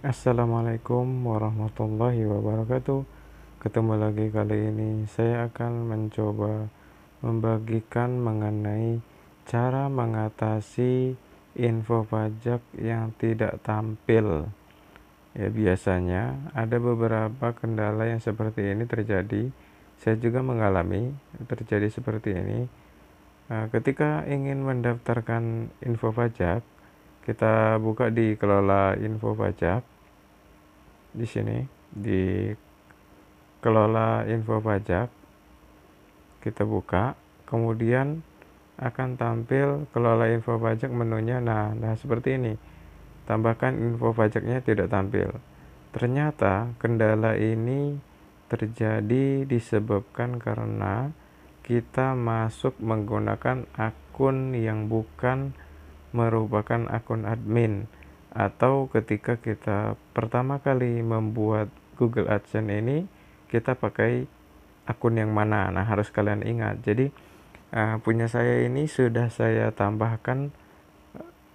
Assalamualaikum warahmatullahi wabarakatuh. Ketemu lagi kali ini saya akan mencoba membagikan mengenai cara mengatasi info pajak yang tidak tampil. Ya, biasanya ada beberapa kendala yang seperti ini terjadi. Saya juga mengalami terjadi seperti ini. Ketika ingin mendaftarkan info pajak, kita buka di kelola info pajak. Di sini di kelola info pajak kita buka, kemudian akan tampil kelola info pajak menunya. Nah seperti ini, tambahkan info pajaknya tidak tampil. Ternyata kendala ini terjadi disebabkan karena kita masuk menggunakan akun yang bukan merupakan akun admin, atau ketika kita pertama kali membuat Google AdSense ini kita pakai akun yang mana. Nah, harus kalian ingat. Jadi punya saya ini sudah saya tambahkan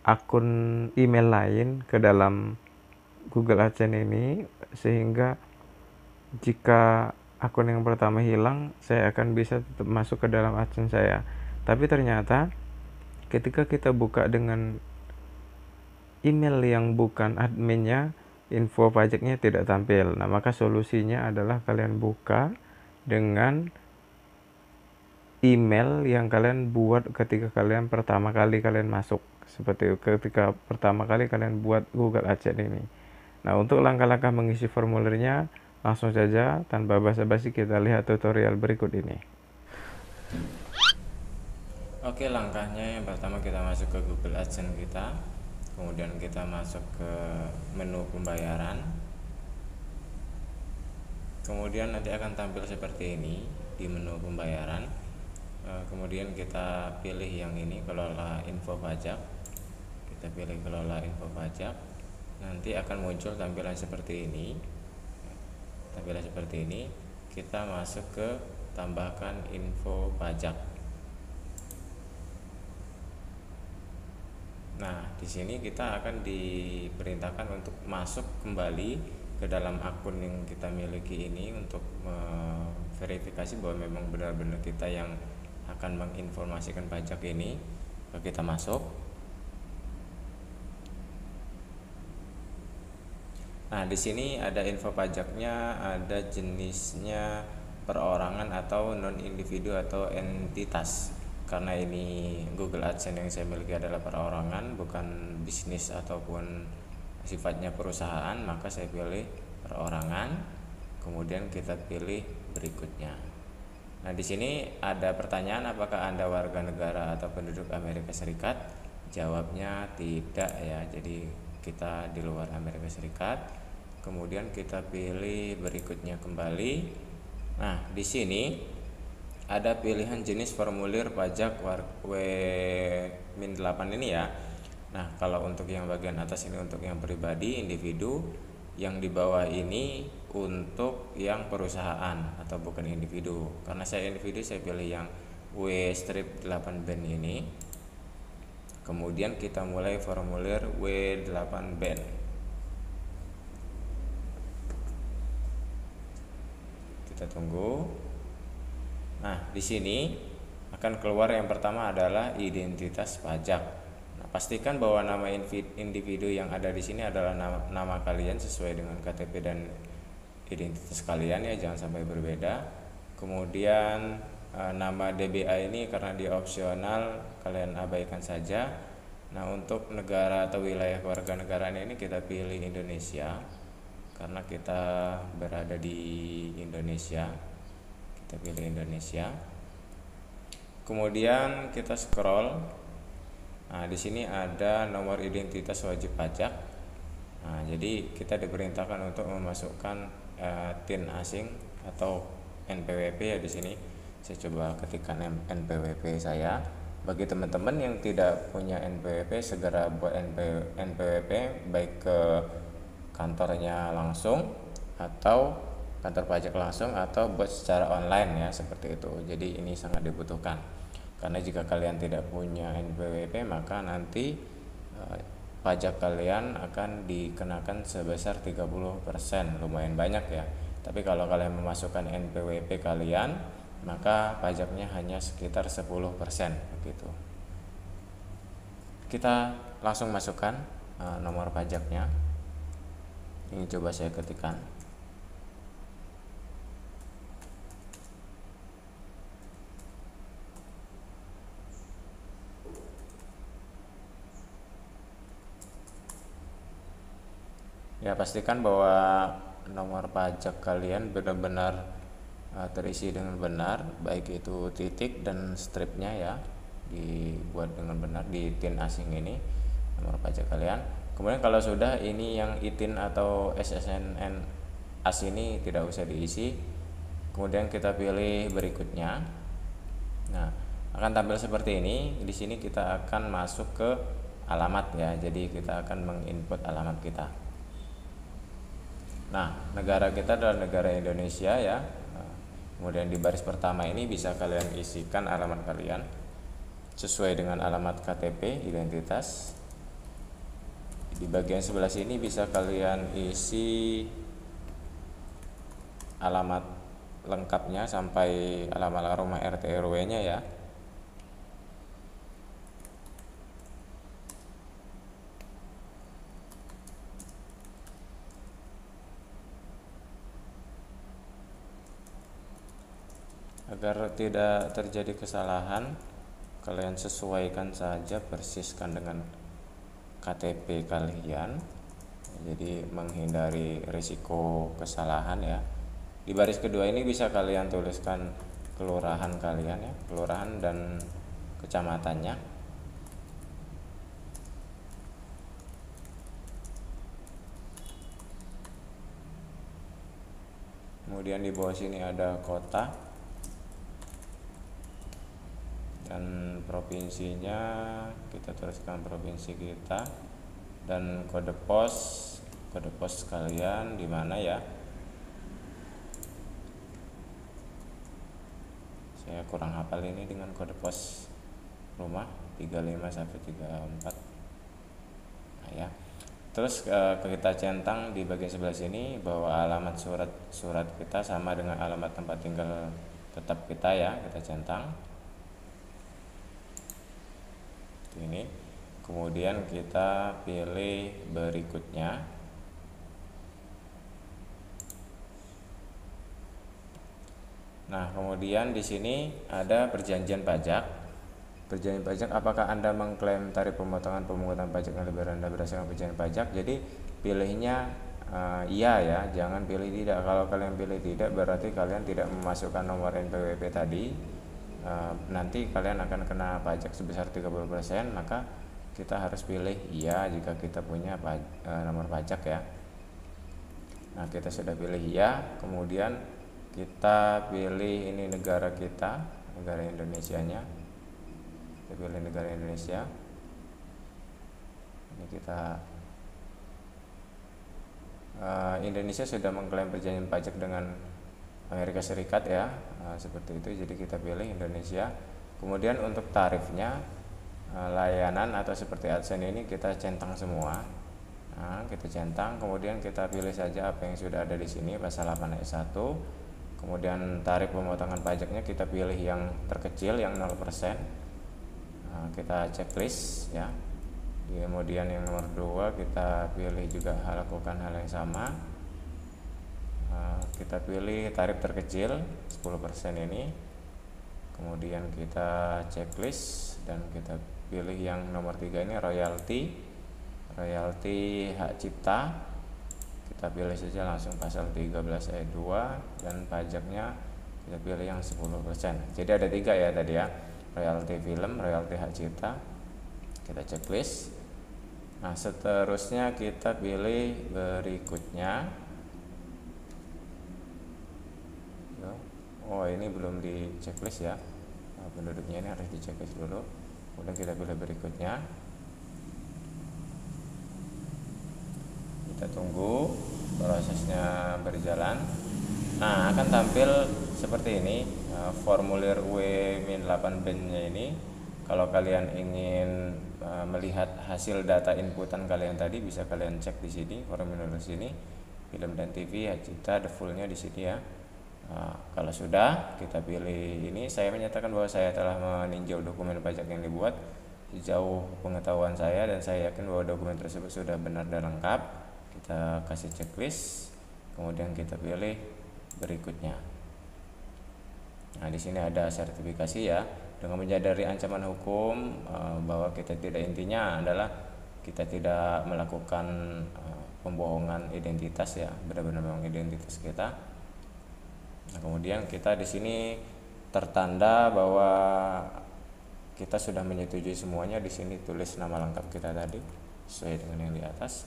akun email lain ke dalam Google AdSense ini, sehingga jika akun yang pertama hilang, saya akan bisa tetap masuk ke dalam AdSense saya. Tapi ternyata ketika kita buka dengan email yang bukan adminnya, info pajaknya tidak tampil. Nah, maka solusinya adalah kalian buka dengan email yang kalian buat ketika kalian pertama kali kalian masuk. Seperti ketika pertama kali kalian buat Google AdSense ini. Nah, untuk langkah-langkah mengisi formulirnya, langsung saja tanpa basa-basi kita lihat tutorial berikut ini. Oke, langkahnya yang pertama kita masuk ke Google AdSense kita, kemudian kita masuk ke menu pembayaran, kemudian nanti akan tampil seperti ini di menu pembayaran. Kemudian kita pilih yang ini, kelola info pajak. Kita pilih kelola info pajak, nanti akan muncul tampilan seperti ini. Kita masuk ke tambahkan info pajak. Nah, di sini kita akan diperintahkan untuk masuk kembali ke dalam akun yang kita miliki ini untuk verifikasi bahwa memang benar-benar kita yang akan menginformasikan pajak ini. Kita masuk. Nah, di sini ada info pajaknya, ada jenisnya perorangan atau non individu atau entitas. Karena ini Google AdSense yang saya miliki adalah perorangan, bukan bisnis ataupun sifatnya perusahaan, maka saya pilih perorangan. Kemudian kita pilih berikutnya. Nah, di sini ada pertanyaan, apakah Anda warga negara atau penduduk Amerika Serikat? Jawabnya tidak ya. Jadi kita di luar Amerika Serikat. Kemudian kita pilih berikutnya kembali. Nah, di sini ada pilihan jenis formulir pajak W-8 ini ya. Nah, kalau untuk yang bagian atas ini untuk yang pribadi, individu, yang di bawah ini untuk yang perusahaan atau bukan individu. Karena saya individu, saya pilih yang W-8 band ini. Kemudian kita mulai formulir W8 band. Kita tunggu. Nah, di sini akan keluar yang pertama adalah identitas pajak. Nah, pastikan bahwa nama individu yang ada di sini adalah nama kalian sesuai dengan KTP dan identitas kalian ya, jangan sampai berbeda. Kemudian nama DBA ini karena dia opsional, kalian abaikan saja. Nah, untuk negara atau wilayah kewarganegaraan ini kita pilih Indonesia karena kita berada di Indonesia. Kita pilih Indonesia. Kemudian kita scroll. Nah, di sini ada nomor identitas wajib pajak. Nah, jadi kita diperintahkan untuk memasukkan TIN asing atau NPWP ya. Di sini saya coba ketikkan NPWP saya. Bagi teman-teman yang tidak punya NPWP, segera buat NPWP baik ke kantornya langsung atau kantor pajak langsung atau buat secara online ya, seperti itu. Jadi ini sangat dibutuhkan karena jika kalian tidak punya NPWP maka nanti pajak kalian akan dikenakan sebesar 30%. Lumayan banyak ya. Tapi kalau kalian memasukkan NPWP kalian, maka pajaknya hanya sekitar 10% begitu. Kita langsung masukkan nomor pajaknya. Ini coba saya ketikkan. Ya, pastikan bahwa nomor pajak kalian benar-benar terisi dengan benar, baik itu titik dan stripnya ya, dibuat dengan benar di TIN asing ini nomor pajak kalian. Kemudian kalau sudah, ini yang ITIN atau SSNN as ini tidak usah diisi. Kemudian kita pilih berikutnya. Nah, akan tampil seperti ini. Di sini kita akan masuk ke alamat ya. Jadi kita akan menginput alamat kita. Nah, negara kita adalah negara Indonesia ya. Kemudian di baris pertama ini bisa kalian isikan alamat kalian sesuai dengan alamat KTP identitas. Di bagian sebelah sini bisa kalian isi alamat lengkapnya sampai alamat rumah RT RW-nya ya. Agar tidak terjadi kesalahan, kalian sesuaikan saja, persiskan dengan KTP kalian. Jadi menghindari risiko kesalahan ya. Di baris kedua ini bisa kalian tuliskan kelurahan kalian ya, kelurahan dan kecamatannya. Kemudian di bawah sini ada kota dan provinsinya, kita tuliskan provinsi kita, dan kode pos kalian di mana ya. Saya kurang hafal ini dengan kode pos rumah 35 sampai 34. Nah ya. Terus kita centang di bagian sebelah sini bahwa alamat surat kita sama dengan alamat tempat tinggal tetap kita ya, kita centang ini. Kemudian kita pilih berikutnya. Nah, kemudian di sini ada perjanjian pajak. Perjanjian pajak, apakah Anda mengklaim tarif pemotongan pemungutan pajak yang lebih rendah berdasarkan perjanjian pajak? Jadi pilihnya iya ya, jangan pilih tidak. Kalau kalian pilih tidak, berarti kalian tidak memasukkan nomor NPWP tadi. Nanti kalian akan kena pajak sebesar 30%, maka kita harus pilih iya jika kita punya nomor pajak ya. Nah, kita sudah pilih iya, kemudian kita pilih ini negara kita, negara Indonesianya. Kita pilih negara Indonesia. Ini kita Indonesia sudah mengklaim perjanjian pajak dengan Amerika Serikat ya, seperti itu. Jadi kita pilih Indonesia. Kemudian untuk tarifnya, layanan atau seperti AdSense ini kita centang semua. Nah, kita centang, kemudian kita pilih saja apa yang sudah ada di sini, pasal 8 ayat 1. Kemudian tarif pemotongan pajaknya kita pilih yang terkecil, yang 0%. Nah, kita checklist ya. Kemudian yang nomor 2 kita pilih juga lakukan hal yang sama. Kita pilih tarif terkecil 10% ini. Kemudian kita checklist dan kita pilih yang nomor 3 ini, royalti hak cipta. Kita pilih saja langsung pasal 13 ayat 2, dan pajaknya kita pilih yang 10%. Jadi ada 3 ya tadi ya, royalti film, royalti hak cipta. Kita checklist. Nah, seterusnya kita pilih berikutnya. Oh, ini belum di checklist ya, penduduknya ini harus di checklist dulu. Kemudian kita pilih berikutnya. Kita tunggu prosesnya berjalan. Nah, akan tampil seperti ini formulir W-8 nya ini. Kalau kalian ingin melihat hasil data inputan kalian tadi, bisa kalian cek di sini, formulir di sini, film dan TV ya, kita the fullnya di sini ya. Kalau sudah kita pilih ini, saya menyatakan bahwa saya telah meninjau dokumen pajak yang dibuat sejauh pengetahuan saya, dan saya yakin bahwa dokumen tersebut sudah benar dan lengkap. Kita kasih checklist, kemudian kita pilih berikutnya. Nah, di sini ada sertifikasi ya. Dengan menyadari ancaman hukum, bahwa kita tidak, intinya adalah kita tidak melakukan pembohongan identitas ya, benar-benar memang identitas kita. Nah, kemudian kita di sini tertanda bahwa kita sudah menyetujui semuanya. Di sini tulis nama lengkap kita tadi sesuai dengan yang di atas.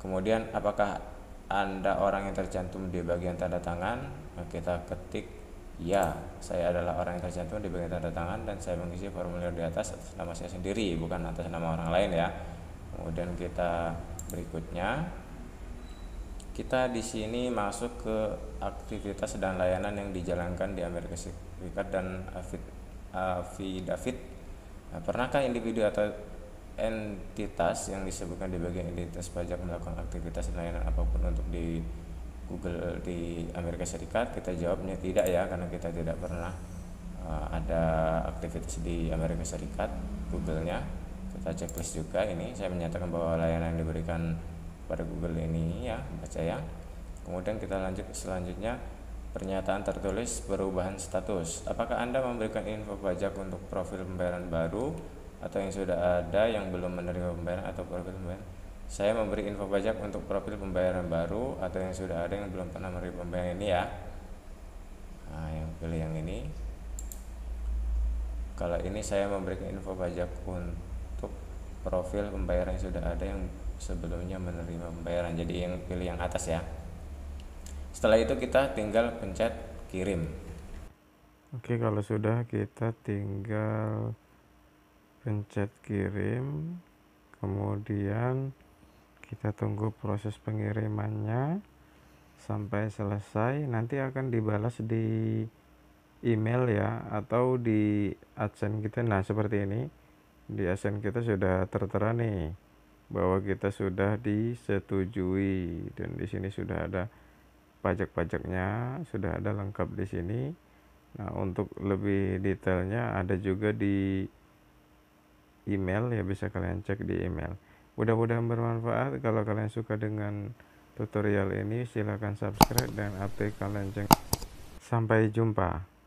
Kemudian apakah Anda orang yang tercantum di bagian tanda tangan? Nah, kita ketik ya, saya adalah orang yang tercantum di bagian tanda tangan dan saya mengisi formulir di atas nama saya sendiri, bukan atas nama orang lain ya. Kemudian kita berikutnya, kita di sini masuk ke aktivitas dan layanan yang dijalankan di Amerika Serikat dan affidavit. Nah, pernahkah individu atau entitas yang disebutkan di bagian identitas pajak melakukan aktivitas dan layanan apapun untuk di Google di Amerika Serikat? Kita jawabnya tidak ya, karena kita tidak pernah ada aktivitas di Amerika Serikat. Google-nya kita checklist juga. Ini saya menyatakan bahwa layanan yang diberikan pada Google ini ya, baca ya. Kemudian kita lanjut selanjutnya, pernyataan tertulis perubahan status. Apakah Anda memberikan info pajak untuk profil pembayaran baru atau yang sudah ada yang belum menerima pembayaran atau profil pembayaran? Saya memberi info pajak untuk profil pembayaran baru atau yang sudah ada yang belum pernah menerima pembayaran, ini ya. Nah, yang pilih yang ini. Kalau ini saya memberikan info pajak untuk profil pembayaran yang sudah ada yang sebelumnya menerima pembayaran. Jadi yang pilih yang atas ya. Setelah itu kita tinggal pencet kirim. Oke, kalau sudah kita tinggal pencet kirim, kemudian kita tunggu proses pengirimannya sampai selesai. Nanti akan dibalas di email ya, atau di AdSense kita. Nah, seperti ini di AdSense kita sudah tertera nih bahwa kita sudah disetujui, dan di sini sudah ada pajak-pajaknya, sudah ada lengkap di sini. Nah, untuk lebih detailnya ada juga di email ya, bisa kalian cek di email. Mudah-mudahan bermanfaat. Kalau kalian suka dengan tutorial ini, silahkan subscribe dan update kalian. Sampai jumpa.